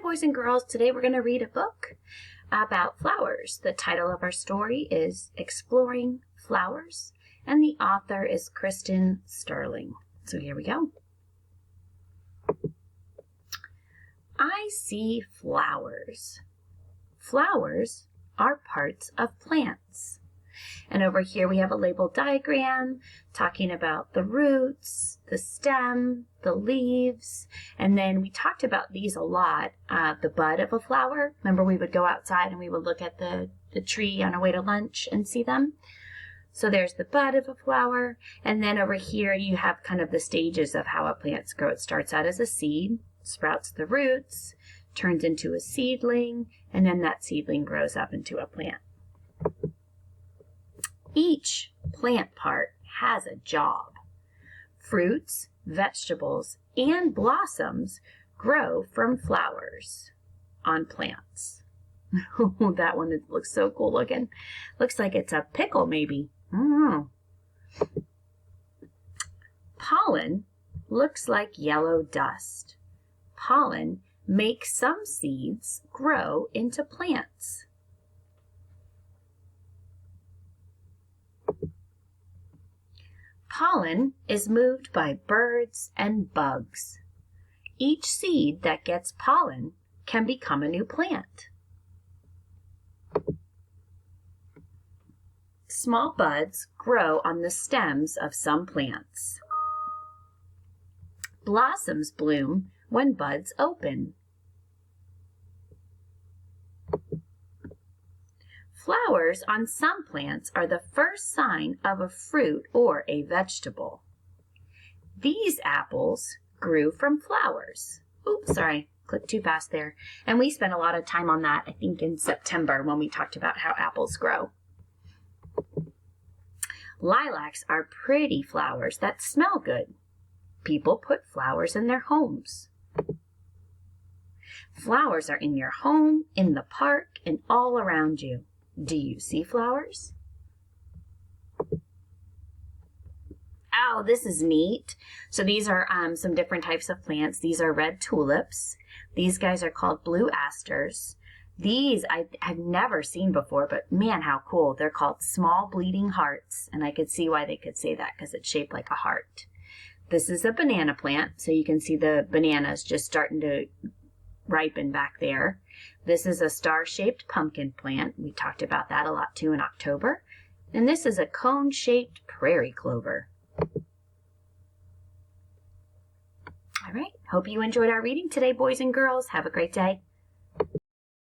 boys and girls. Today we're going to read a book about flowers. The title of our story is Exploring Flowers, and the author is Kristen Sterling. So here we go. I see flowers. Flowers are parts of plants. And over here we have a labeled diagram talking about the roots, the stem, the leaves, and then we talked about these a lot. The bud of a flower. Remember, we would go outside and we would look at the tree on our way to lunch and see them. So there's the bud of a flower, and then over here you have kind of the stages of how a plant grows. It starts out as a seed, sprouts the roots, turns into a seedling, and then that seedling grows up into a plant. Each plant part has a job. Fruits, vegetables, and blossoms grow from flowers on plants. That one looks so cool looking. Looks like it's a pickle maybe. I don't know. Pollen looks like yellow dust. Pollen makes some seeds grow into plants. Pollen is moved by birds and bugs. Each seed that gets pollen can become a new plant. Small buds grow on the stems of some plants. Blossoms bloom when buds open. Flowers on some plants are the first sign of a fruit or a vegetable. These apples grew from flowers. Oops, sorry, clicked too fast there. And we spent a lot of time on that, I think, in September when we talked about how apples grow. Lilacs are pretty flowers that smell good. People put flowers in their homes. Flowers are in your home, in the park, and all around you. Do you see flowers? Oh, this is neat. So these are some different types of plants. These are red tulips. These guys are called blue asters. These I've never seen before, but man, how cool. They're called small bleeding hearts, and I could see why they could say that because it's shaped like a heart. This is a banana plant, so you can see the bananas just starting to ripen back there. This is a star-shaped pumpkin plant. We talked about that a lot too in October. And this is a cone-shaped prairie clover. All right, hope you enjoyed our reading today, boys and girls. Have a great day.